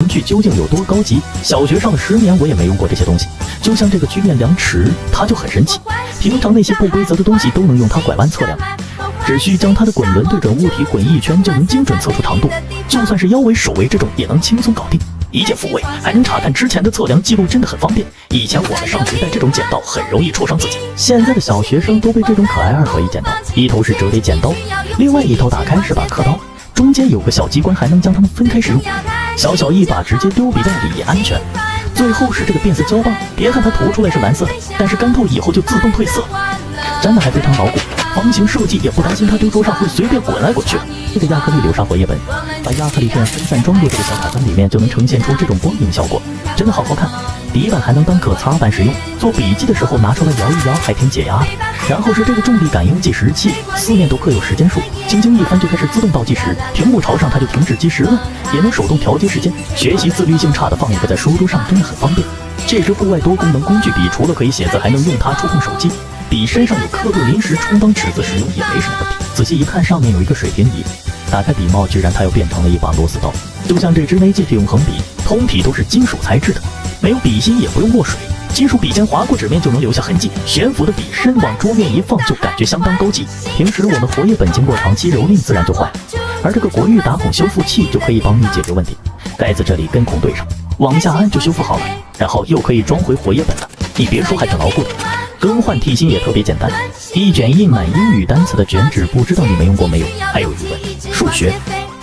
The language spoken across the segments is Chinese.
文具究竟有多高级？小学上了10年，我也没用过这些东西。就像这个曲面量尺，它就很神奇。平常那些不规则的东西都能用它拐弯测量，只需将它的滚轮对准物体滚一圈，就能精准测出长度。就算是腰围、手围这种，也能轻松搞定。一键复位，还能查看之前的测量记录，真的很方便。以前我们上学带这种剪刀，很容易戳伤自己。现在的小学生都被这种可爱2合1剪刀，一头是折叠剪刀，另外一头打开是把刻刀，中间有个小机关，还能将它们分开使用。小小一把，直接丢笔袋里也安全。最后是这个变色胶棒，别看它涂出来是蓝色的，但是干透以后就自动褪色，粘的还非常牢固。方形设计也不担心它丢桌上会随便滚来滚去的。这个亚克力流沙活页本，把亚克力片分散装入这个小卡板里面，就能呈现出这种光影效果，真的好好看。底板还能当可擦板使用，做笔记的时候拿出来摇一摇，还挺解压的。然后是这个重力感应计时器，四面都刻有时间数，轻轻一翻就开始自动倒计时，屏幕朝上它就停止计时了，也能手动调节时间。学习自律性差的放一个在书桌上，真的很方便。这支户外多功能工具笔，除了可以写字，还能用它触控手机。笔身上有刻度，临时充当尺子使用也没什么问题。仔细一看，上面有一个水平仪，打开笔帽，居然它又变成了一把螺丝刀。就像这支 NAGT 永恒笔，通体都是金属材质的，没有笔芯，也不用墨水，金属笔尖划过纸面就能留下痕迹。悬浮的笔身往桌面一放，就感觉相当高级。平时我们活页本经过长期蹂躏，自然就坏了，而这个国誉打孔修复器就可以帮你解决问题。盖子这里跟孔对上，往下按就修复好了，然后又可以装回活页本了。你别说，还挺牢固的。更换替芯也特别简单，一卷印满英语单词的卷纸，不知道你们用过没有？还有语文、数学、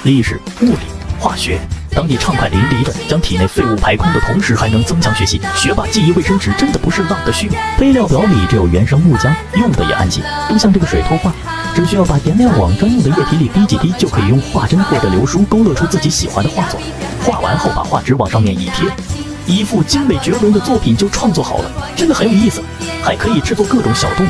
历史、物理、化学，当你畅快淋漓的将体内废物排空的同时，还能增强学习。学霸记忆卫生纸真的不是浪得虚名。配料表里只有原生木浆，用的也安心。就像这个水脱画，只需要把颜料往专用的液体里滴几滴，就可以用画针或者流苏勾勒出自己喜欢的画作。画完后把画纸往上面一贴，一幅精美绝伦的作品就创作好了，真的很有意思。还可以制作各种小动物。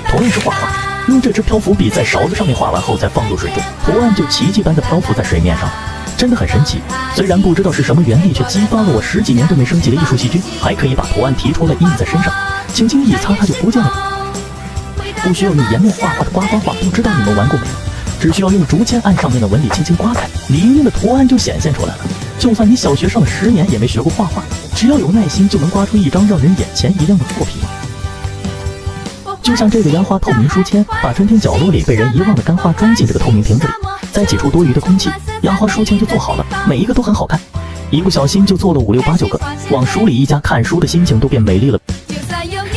同样是画画，用这支漂浮笔在勺子上面画完后再放入水中，图案就奇迹般的漂浮在水面上，真的很神奇。虽然不知道是什么原理，却激发了我10几年都没升级的艺术细菌。还可以把图案提出来印在身上，轻轻一擦它就不见了，不需要用颜料画画的刮刮画，不知道你们玩过没有？只需要用竹签按上面的纹理轻轻刮开，里面的图案就显现出来了。就算你小学上了10年也没学过画画，只要有耐心就能刮出一张让人眼前一亮的作品。就像这个压花透明书签，把春天角落里被人遗忘的干花装进这个透明瓶子里，再挤出多余的空气，压花书签就做好了，每一个都很好看。一不小心就做了5、6、8、9个，往书里一夹，看书的心情都变美丽了。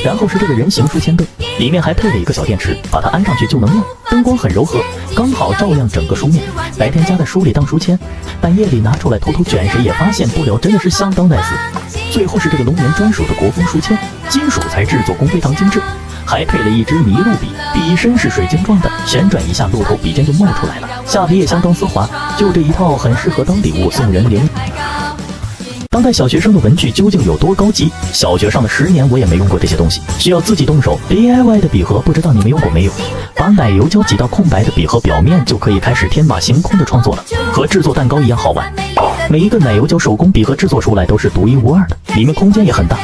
然后是这个人形书签凳，里面还配了一个小电池，把它安上去就能亮，灯光很柔和，刚好照亮整个书面。白天夹在书里当书签，半夜里拿出来偷偷卷，谁也发现不了，真的是相当 nice。最后是这个龙年专属的国风书签，金属材质，做工非常精致，还配了一支麋鹿笔，笔身是水晶状的，旋转一下，鹿头笔尖就冒出来了，下笔也相当丝滑，就这一套很适合当礼物送人灵。当代小学生的文具究竟有多高级？小学上了10年，我也没用过这些东西，需要自己动手 DIY 的笔盒，不知道你们用过没有？把奶油胶挤到空白的笔盒表面，就可以开始天马行空的创作了，和制作蛋糕一样好玩。每一个奶油胶手工笔盒制作出来都是独一无二的，里面空间也很大，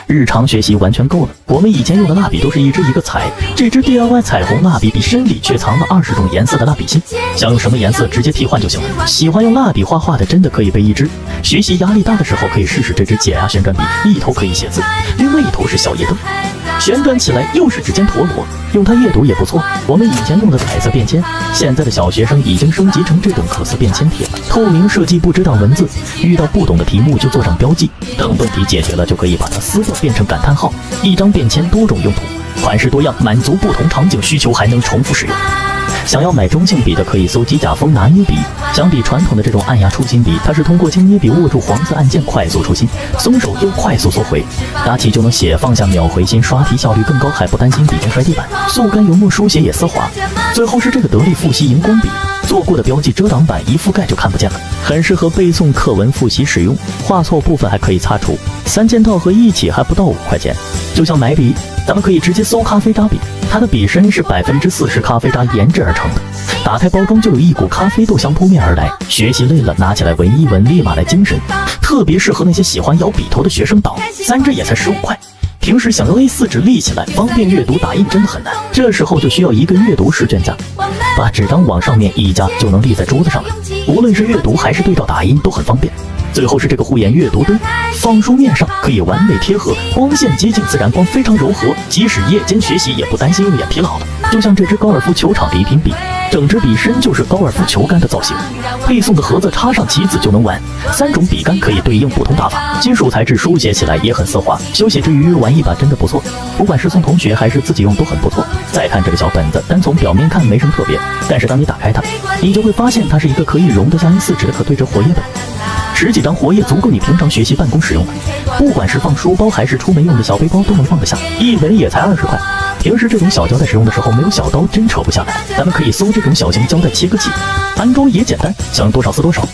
日常学习完全够了。我们以前用的蜡笔都是一支一个彩，这支 DIY 彩虹蜡笔身里却藏了20种颜色的蜡笔芯，想用什么颜色直接替换就行了。喜欢用蜡笔画画的真的可以备一支，学习压力大的时候可以试试这支解压旋转笔，一头可以写字，另外一头是小夜灯，旋转起来又是指尖陀螺，用它阅读也不错。我们以前用的彩色便签，现在的小学生已经升级成这种可撕便签贴了，透明设计，不知道文字，遇到不懂的题目就做上标记，等问题解决了就可以把它撕掉变成感叹号。一张便签多种用途，款式多样，满足不同场景需求，还能重复使用。想要买中性笔的可以搜机甲风拿捏笔，相比传统的这种按压出芯笔，它是通过轻捏笔握住黄色按键快速出芯，松手又快速缩回，拿起就能写，放下秒回芯，刷题效率更高，还不担心笔尖摔地板，速干油墨书写也丝滑。最后是这个得力复习荧光笔，做过的标记遮挡板一覆盖就看不见了，很适合背诵课文复习使用，画错部分还可以擦除，3件套合一起还不到5块钱。就像买笔，咱们可以直接搜咖啡渣笔，它的笔身是40%咖啡渣研制而成的，打开包装就有一股咖啡豆香扑面而来，学习累了拿起来闻一闻，立马来精神，特别适合那些喜欢摇笔头的学生党，3支也才15块。平时想要 A4 纸立起来方便阅读打印真的很难，这时候就需要一个阅读试卷架，把纸张往上面一夹就能立在桌子上了，无论是阅读还是对照打印都很方便。最后是这个护眼阅读灯，放书面上可以完美贴合，光线接近自然光，非常柔和，即使夜间学习也不担心用眼疲劳的。就像这支高尔夫球场礼品笔，整支笔身就是高尔夫球杆的造型，配送的盒子插上棋子就能玩，3种笔杆可以对应不同打法，金属材质书写起来也很丝滑，休息之余玩一把真的不错，不管是送同学还是自己用都很不错。再看这个小本子，单从表面看没什么特别，但是当你打开它，你就会发现它是一个可以容得下 A4 纸的可对折活页本，10几张活页足够你平常学习办公使用的，不管是放书包还是出门用的小背包都能放得下，一本也才20块。平时这种小胶带使用的时候没有小刀真扯不下来，咱们可以搜这种小型胶带切个气，安装也简单，想多少撕多少。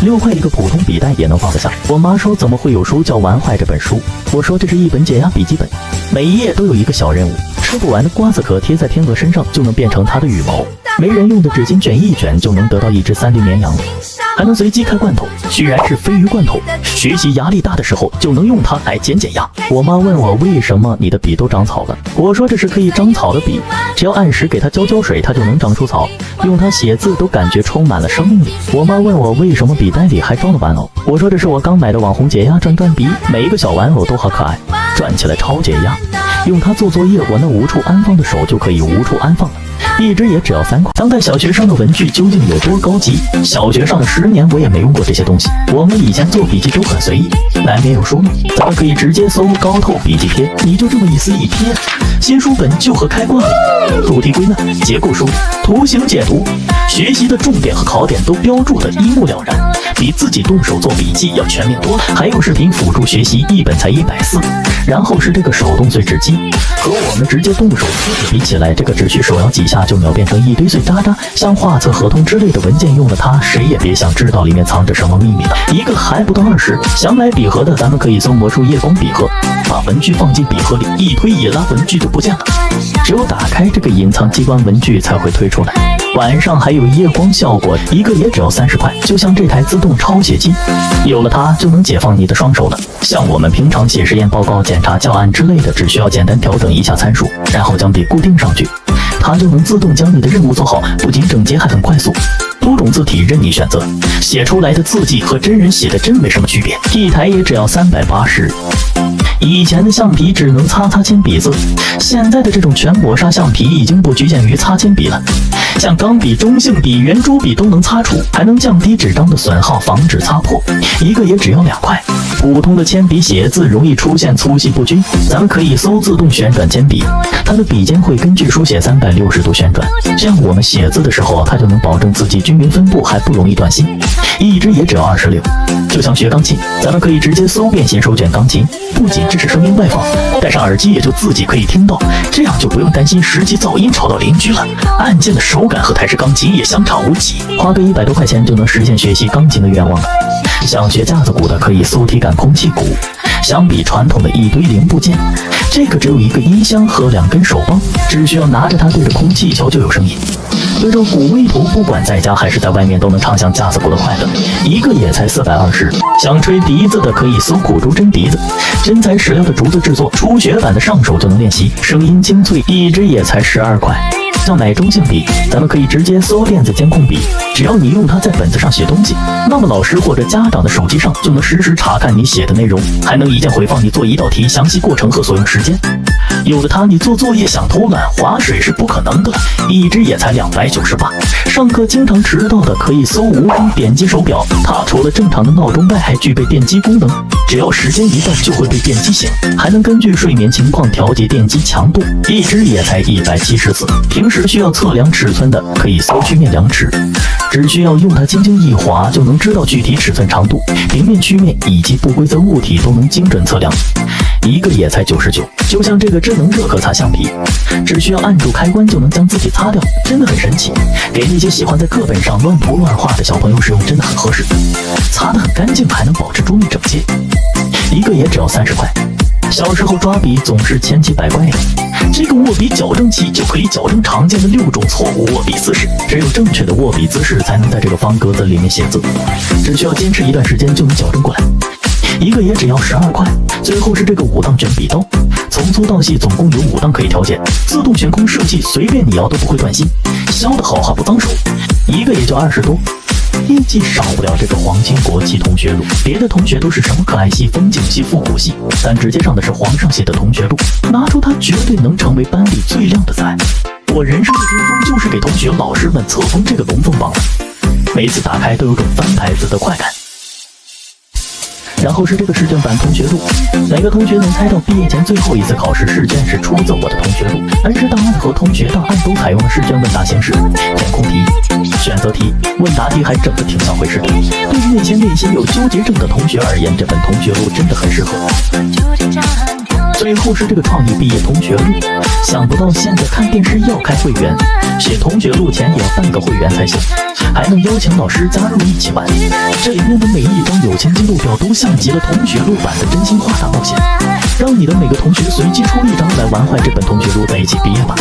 6块一个普通笔袋也能放得下。我妈说怎么会有书叫玩坏这本书，我说这是一本解压笔记本，每一页都有一个小任务，吃不完的瓜子壳贴在天鹅身上就能变成它的羽毛，没人用的纸巾卷一卷就能得到一只3D 绵羊，还能随机开罐头，居然是鲱鱼罐头。学习压力大的时候就能用它来减压。我妈问我为什么你的笔都长草了，我说这是可以长草的笔，只要按时给它浇水它就能长出草，用它写字都感觉充满了生命力。我妈问我为什么笔袋里还装了玩偶，我说这是我刚买的网红解压转笔，每一个小玩偶都好可爱，转起来超解压，用它做作业我那无处安放的手就可以无处安放了，一支也只要3块。当代小学生的文具究竟有多高级？小学上了10年我也没用过这些东西，我们以前做笔记都很随意，难免有书吗？咱们可以直接搜高透笔记贴，你就这么一撕一贴，新书本就和开挂了。主题归纳、结构梳理、图形解读，学习的重点和考点都标注的一目了然，比自己动手做笔记要全面多了。还有视频辅助学习，一本才140，然后是这个手动碎纸机，和我们直接动手撕纸比起来，这个只需手摇几下就秒变成一堆碎渣渣，像画册、合同之类的文件，用了它谁也别想知道里面藏着什么秘密了。一个还不到20，想买笔盒的咱们可以搜魔术夜光笔盒，把文具放进笔盒里，一推一拉文具就不见了，只有打开这个隐藏机关文具才会推出来。晚上还有夜光效果，一个也只要30块，就像这台自动抄写机，有了它就能解放你的双手了。像我们平常写实验报告、检查教案之类的，只需要简单调整一下参数，然后将笔固定上去，它就能自动将你的任务做好，不仅整洁还很快速。多种字体任你选择，写出来的字迹和真人写的真没什么区别，一台也只要380。以前的橡皮只能擦铅笔字，现在的这种全抹砂橡皮已经不局限于擦铅笔了，像钢笔、中性笔、圆珠笔都能擦除，还能降低纸张的损耗，防止擦破，一个也只要2块。普通的铅笔写字容易出现粗细不均，咱们可以搜自动旋转铅笔，它的笔尖会根据书写360度旋转，这样我们写字的时候它就能保证字迹均匀分布，还不容易断线，一支也只要26。就像学钢琴，咱们可以直接搜便携手卷钢琴，不仅支持声音外放，戴上耳机也就自己可以听到，这样就不用担心实际噪音吵到邻居了。按键的手感和台式钢琴也相差无几，花个100多块钱就能实现学习钢琴的愿望了。想学架子鼓的可以搜体感空气鼓，相比传统的一堆零部件，这个只有一个音箱和2根手棒，只需要拿着它对着空气球就有声音。对着鼓微图，不管在家还是在外面都能畅享架子鼓的快乐，一个也才420。想吹笛子的可以搜苦竹真笛子，真材实料的竹子制作，初学版的上手就能练习，声音清脆，一支也才12块。想买中性笔，咱们可以直接搜电子监控笔，只要你用它在本子上写东西，那么老师或者家长的手机上就能实时查看你写的内容，还能一键回放你做一道题详细过程和所用时间。有了它，你做作业想偷懒划水是不可能的了，一支也才298。上课经常迟到的可以搜无声点击手表，它除了正常的闹钟外还具备电击功能，只要时间一到就会被电击醒，还能根据睡眠情况调节电击强度，一支也才174。平时需要测量尺寸的可以搜曲面量尺，只需要用它轻轻一划就能知道具体尺寸长度，平面、曲面以及不规则物体都能精准测量，一个也才99。就像这个智能热可擦橡皮，只需要按住开关就能将自己擦掉，真的很神奇，给那些喜欢在课本上乱涂乱画的小朋友使用真的很合适，擦得很干净还能保持桌面整洁，一个也只要30块。小时候抓笔总是千奇百怪的，这个握笔矫正器就可以矫正常见的6种错误握笔姿势，只有正确的握笔姿势才能在这个方格子里面写字，只需要坚持一段时间就能矫正过来，一个也只要12块。最后是这个5档卷笔刀，从粗到细总共有5档可以调节，自动悬空设计，随便你摇都不会断芯，削得好还不脏手，一个也就20多。业绩少不了这个皇亲国戚同学录。别的同学都是什么可爱系、风景系、复古系，但直接上的是皇上写的同学录，拿出它绝对能成为班里最靓的仔。我人生的巅峰就是给同学老师们册封这个龙凤榜了，每次打开都有种翻牌子的快感。然后是这个试卷版同学录，哪个同学能猜到毕业前最后一次考试试卷是出自我的同学录？恩师档案和同学档案都采用了试卷问答形式，填空题、选择题、问答题还整得挺像会试的。对于那些内心有纠结症的同学而言，这本同学录真的很适合。最后是这个创意毕业同学录，想不到现在看电视要开会员，写同学录前也要办个会员才行，还能邀请老师加入一起玩。这里面的每一张友情记录表都像极了同学录版的真心话大冒险，让你的每个同学随机出一张来玩坏这本同学录，在一起毕业吧。